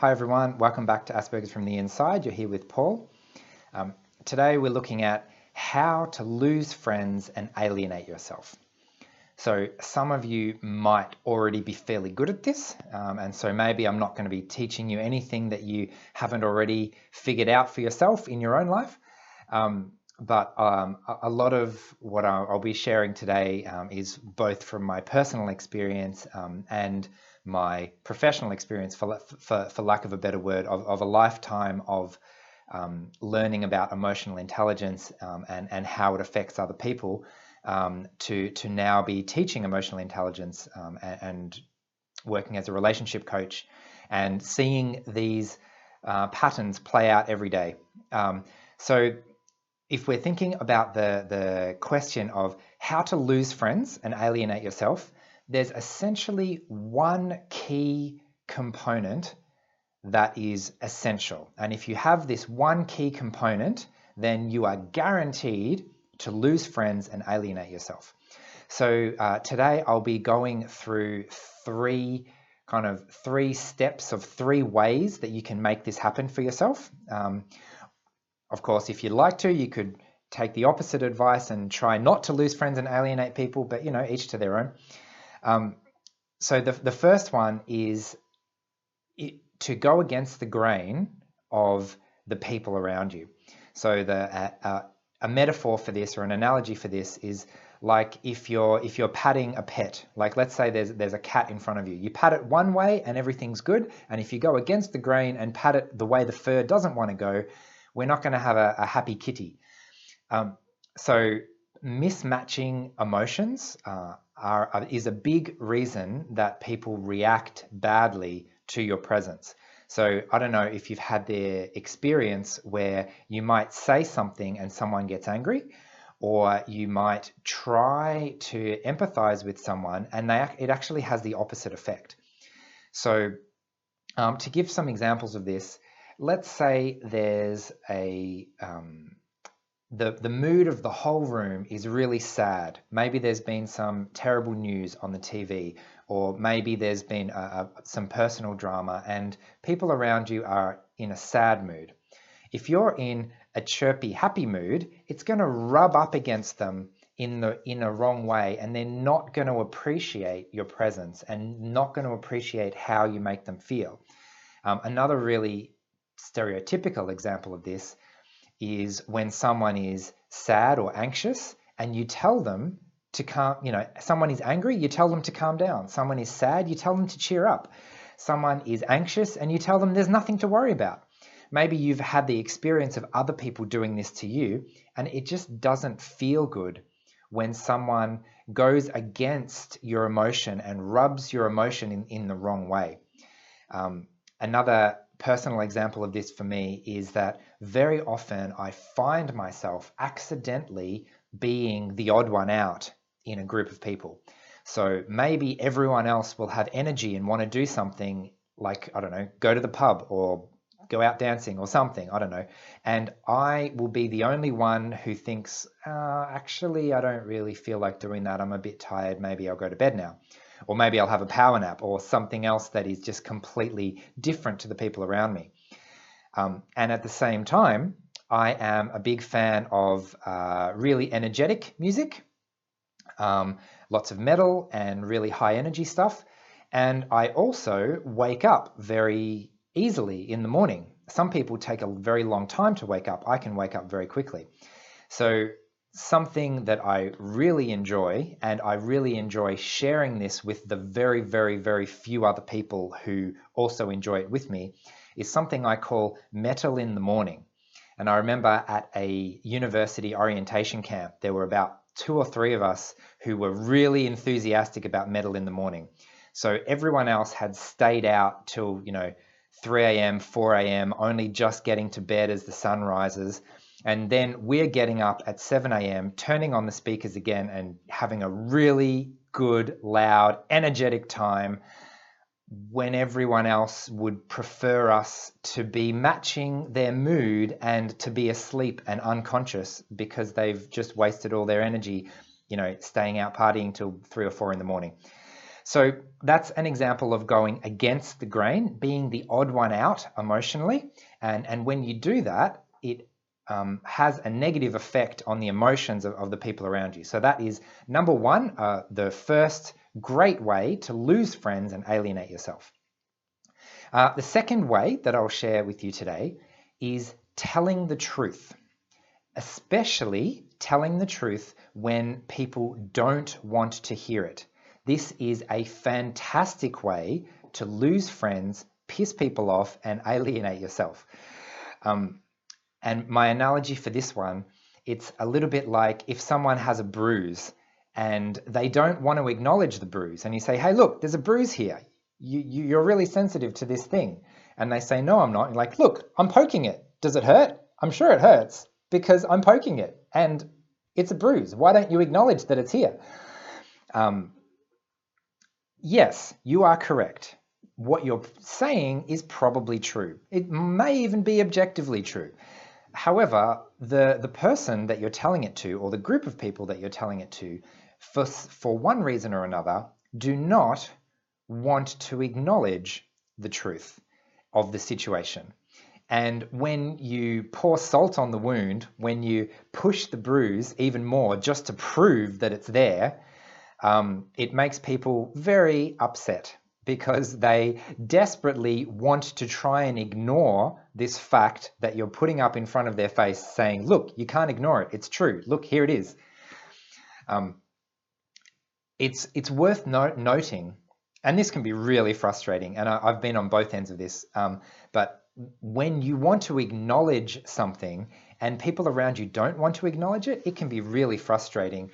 Hi everyone, welcome back to Aspergers from the Inside. You're here with Paul. Today we're looking at how to lose friends and alienate yourself. So some of you might already be fairly good at this, and so maybe I'm not going to be teaching you anything that you haven't already figured out for yourself in your own life. But a lot of what I'll be sharing today is both from my personal experience and my professional experience, for lack of a better word, of a lifetime of learning about emotional intelligence and how it affects other people, to now be teaching emotional intelligence and working as a relationship coach and seeing these patterns play out every day. So if we're thinking about the question of how to lose friends and alienate yourself, there's essentially one key component that is essential. And if you have this one key component, then you are guaranteed to lose friends and alienate yourself. So today I'll be going through three steps of three ways that you can make this happen for yourself. Of course, if you'd like to, you could take the opposite advice and try not to lose friends and alienate people, but each to their own. So the first one is to go against the grain of the people around you. So a metaphor for this, or an analogy for this, is like if you're patting a pet. Like, let's say there's a cat in front of you. You pat it one way and everything's good, and if you go against the grain and pat it the way the fur doesn't want to go, we're not going to have a happy kitty. So mismatching emotions is a big reason that people react badly to your presence. So I don't know if you've had the experience where you might say something and someone gets angry, or you might try to empathize with someone and it actually has the opposite effect. So to give some examples of this, let's say there's the mood of the whole room is really sad. Maybe there's been some terrible news on the TV, or maybe there's been some personal drama and people around you are in a sad mood. If you're in a chirpy, happy mood, it's going to rub up against them in a wrong way, and they're not going to appreciate your presence and not going to appreciate how you make them feel. Another really stereotypical example of this is when someone is sad or anxious and you tell them to calm, someone is angry, you tell them to calm down. Someone is sad, you tell them to cheer up. Someone is anxious and you tell them there's nothing to worry about. Maybe you've had the experience of other people doing this to you, and it just doesn't feel good when someone goes against your emotion and rubs your emotion in the wrong way. Another personal example of this for me is that very often I find myself accidentally being the odd one out in a group of people. So maybe everyone else will have energy and want to do something like, I don't know, go to the pub or go out dancing or something, I don't know. And I will be the only one who thinks, actually, I don't really feel like doing that. I'm a bit tired. Maybe I'll go to bed now. Or maybe I'll have a power nap or something else that is just completely different to the people around me. And at the same time, I am a big fan of really energetic music, lots of metal and really high energy stuff. And I also wake up very easily in the morning. Some people take a very long time to wake up. I can wake up very quickly. So something that I really enjoy, and I really enjoy sharing this with the very, very, very few other people who also enjoy it with me, is something I call metal in the morning. And I remember at a university orientation camp, there were about 2 or 3 of us who were really enthusiastic about metal in the morning. So everyone else had stayed out till 3 a.m., 4 a.m., only just getting to bed as the sun rises. And then we're getting up at 7 a.m., turning on the speakers again and having a really good, loud, energetic time when everyone else would prefer us to be matching their mood and to be asleep and unconscious because they've just wasted all their energy, staying out partying till 3 or 4 in the morning. So that's an example of going against the grain, being the odd one out emotionally. And when you do that, it has a negative effect on the emotions of the people around you. So that is number one, the first great way to lose friends and alienate yourself. The second way that I'll share with you today is telling the truth, especially telling the truth when people don't want to hear it. This is a fantastic way to lose friends, piss people off, and alienate yourself. And my analogy for this one, it's a little bit like if someone has a bruise and they don't want to acknowledge the bruise, and you say, hey, look, there's a bruise here. You're really sensitive to this thing. And they say, no, I'm not. You're like, look, I'm poking it. Does it hurt? I'm sure it hurts because I'm poking it and it's a bruise. Why don't you acknowledge that it's here? Yes, you are correct. What you're saying is probably true. It may even be objectively true. However, the person that you're telling it to, or the group of people that you're telling it to, for one reason or another, do not want to acknowledge the truth of the situation. And when you pour salt on the wound, when you push the bruise even more just to prove that it's there, it makes people very upset because they desperately want to try and ignore this fact that you're putting up in front of their face saying, look, you can't ignore it. It's true. Look, here it is. It's worth noting, and this can be really frustrating, and I've been on both ends of this, but when you want to acknowledge something and people around you don't want to acknowledge it, it can be really frustrating,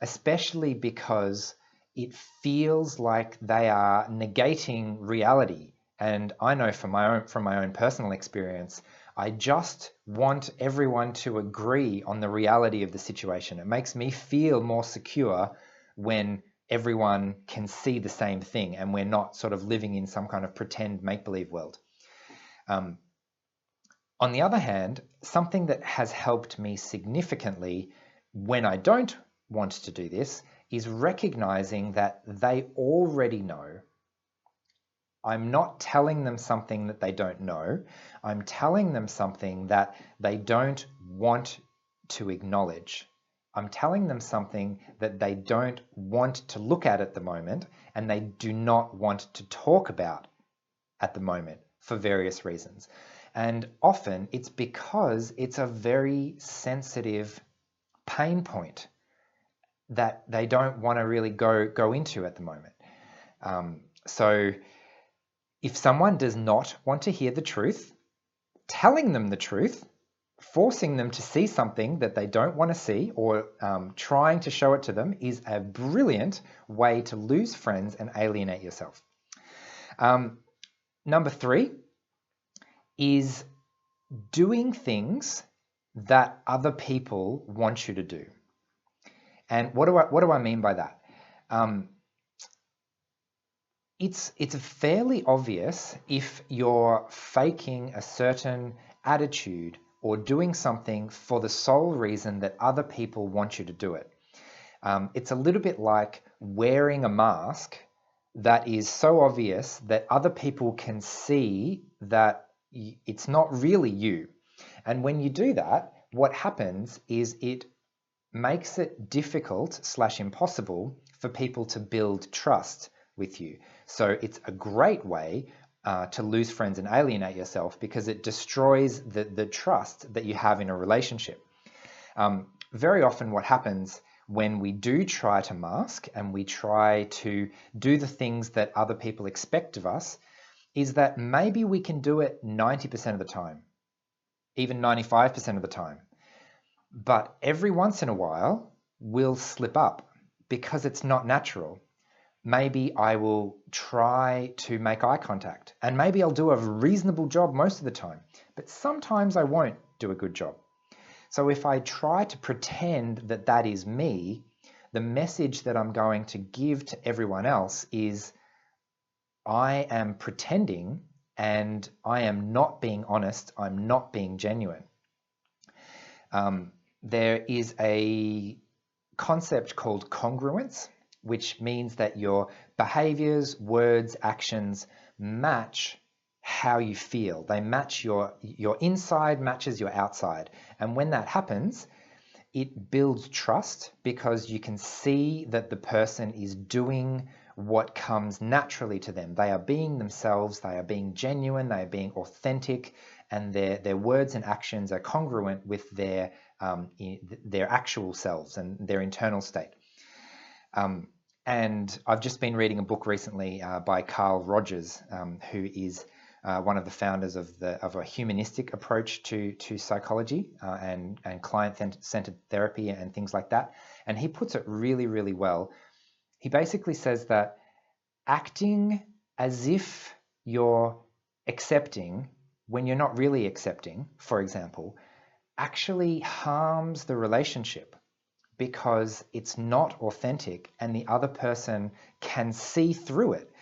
especially because it feels like they are negating reality. And I know from my own personal experience, I just want everyone to agree on the reality of the situation. It makes me feel more secure when everyone can see the same thing and we're not sort of living in some kind of pretend make-believe world. On the other hand, something that has helped me significantly when I don't want to do this is recognizing that they already know. I'm not telling them something that they don't know. I'm telling them something that they don't want to acknowledge. I'm telling them something that they don't want to look at the moment, and they do not want to talk about at the moment for various reasons. And often it's because it's a very sensitive pain point that they don't want to really go into at the moment. So if someone does not want to hear the truth, telling them the truth, forcing them to see something that they don't want to see, or trying to show it to them, is a brilliant way to lose friends and alienate yourself. Number 3 is doing things that other people want you to do. And what do I mean by that? It's fairly obvious if you're faking a certain attitude or doing something for the sole reason that other people want you to do it. It's a little bit like wearing a mask that is so obvious that other people can see that it's not really you. And when you do that, what happens is it makes it difficult / impossible for people to build trust with you. So it's a great way to lose friends and alienate yourself because it destroys the trust that you have in a relationship. Very often what happens when we do try to mask and we try to do the things that other people expect of us is that maybe we can do it 90% of the time, even 95% of the time. But every once in a while, we'll slip up because it's not natural. Maybe I will try to make eye contact, and maybe I'll do a reasonable job most of the time, but sometimes I won't do a good job. So if I try to pretend that that is me, the message that I'm going to give to everyone else is I am pretending and I am not being honest, I'm not being genuine. There is a concept called congruence, which means that you're behaviors, words, actions match how you feel. They match your inside matches your outside. And when that happens, it builds trust because you can see that the person is doing what comes naturally to them. They are being themselves, they are being genuine, they are being authentic, and their words and actions are congruent with their actual selves and their internal state. And I've just been reading a book recently by Carl Rogers, who is one of the founders of a humanistic approach to psychology and client-centered therapy and things like that. And he puts it really, really well. He basically says that acting as if you're accepting when you're not really accepting, for example, actually harms the relationship because it's not authentic and the other person can see through it.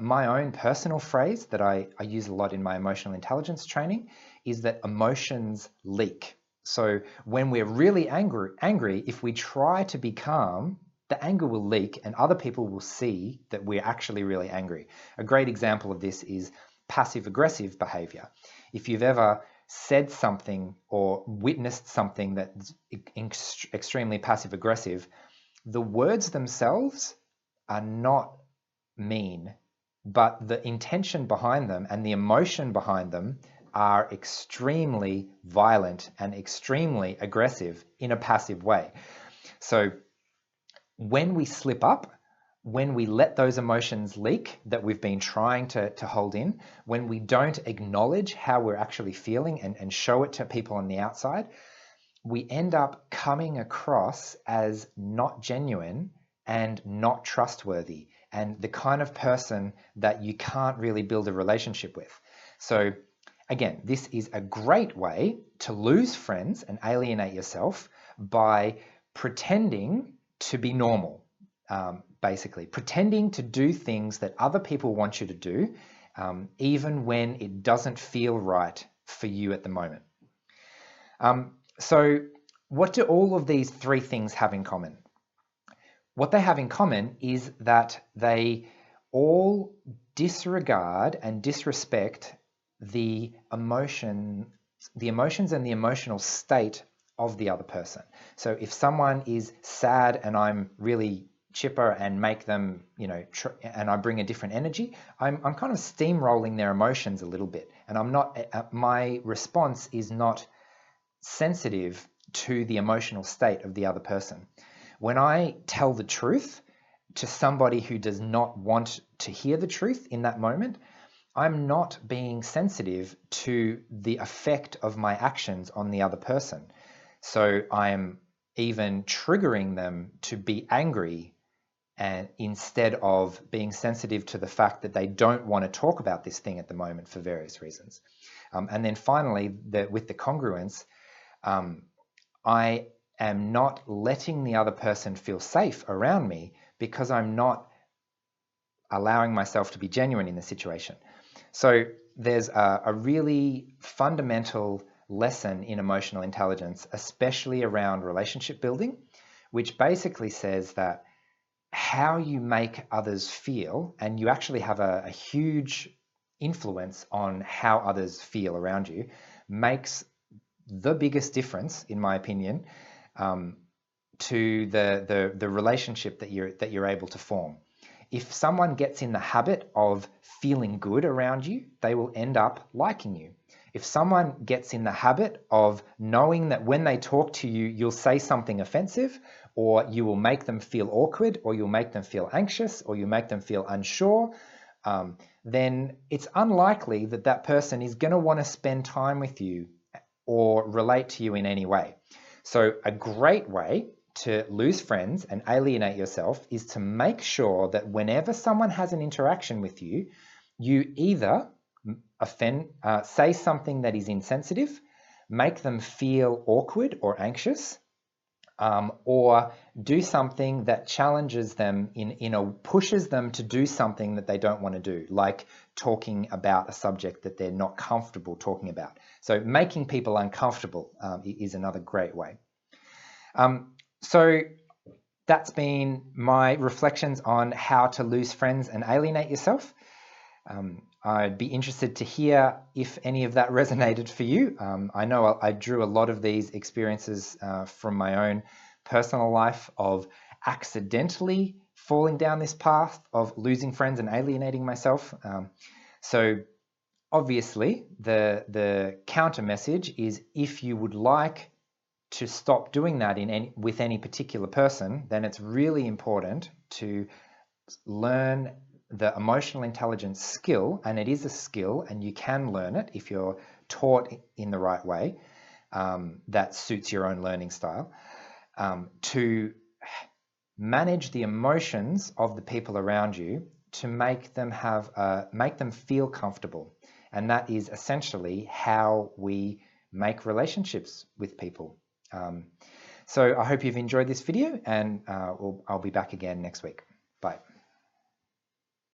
My own personal phrase that I use a lot in my emotional intelligence training is that emotions leak. So when we're really angry, if we try to be calm, the anger will leak and other people will see that we're actually really angry. A great example of this is passive-aggressive behavior. If you've ever said something or witnessed something that's extremely passive-aggressive, the words themselves are not mean, but the intention behind them and the emotion behind them are extremely violent and extremely aggressive in a passive way. So when we slip up, when we let those emotions leak that we've been trying to hold in, when we don't acknowledge how we're actually feeling and show it to people on the outside, we end up coming across as not genuine and not trustworthy and the kind of person that you can't really build a relationship with. So again, this is a great way to lose friends and alienate yourself by pretending to be normal. Basically, pretending to do things that other people want you to do, even when it doesn't feel right for you at the moment. So what do all of these three things have in common? What they have in common is that they all disregard and disrespect the emotions and the emotional state of the other person. So if someone is sad and I'm really chipper and make them, and I bring a different energy, I'm kind of steamrolling their emotions a little bit. And I'm not, my response is not sensitive to the emotional state of the other person. When I tell the truth to somebody who does not want to hear the truth in that moment, I'm not being sensitive to the effect of my actions on the other person. So I'm even triggering them to be angry, and instead of being sensitive to the fact that they don't want to talk about this thing at the moment for various reasons. And then finally, with the congruence, I am not letting the other person feel safe around me because I'm not allowing myself to be genuine in the situation. So there's a really fundamental lesson in emotional intelligence, especially around relationship building, which basically says that how you make others feel, and you actually have a huge influence on how others feel around you, makes the biggest difference, in my opinion, to the relationship that you're able to form. If someone gets in the habit of feeling good around you, they will end up liking you. If someone gets in the habit of knowing that when they talk to you, you'll say something offensive, or you will make them feel awkward, or you'll make them feel anxious, or you make them feel unsure, then it's unlikely that that person is going to want to spend time with you or relate to you in any way. So a great way to lose friends and alienate yourself is to make sure that whenever someone has an interaction with you, you either say something that is insensitive, make them feel awkward or anxious, or do something that challenges them pushes them to do something that they don't want to do, like talking about a subject that they're not comfortable talking about. So making people uncomfortable is another great way. So that's been my reflections on how to lose friends and alienate yourself. I'd be interested to hear if any of that resonated for you. I know I drew a lot of these experiences from my own personal life of accidentally falling down this path of losing friends and alienating myself. So obviously the counter message is, if you would like to stop doing that with any particular person, then it's really important to learn the emotional intelligence skill, and it is a skill and you can learn it if you're taught in the right way that suits your own learning style, to manage the emotions of the people around you to make them feel comfortable. And that is essentially how we make relationships with people. So I hope you've enjoyed this video, and I'll be back again next week. Bye.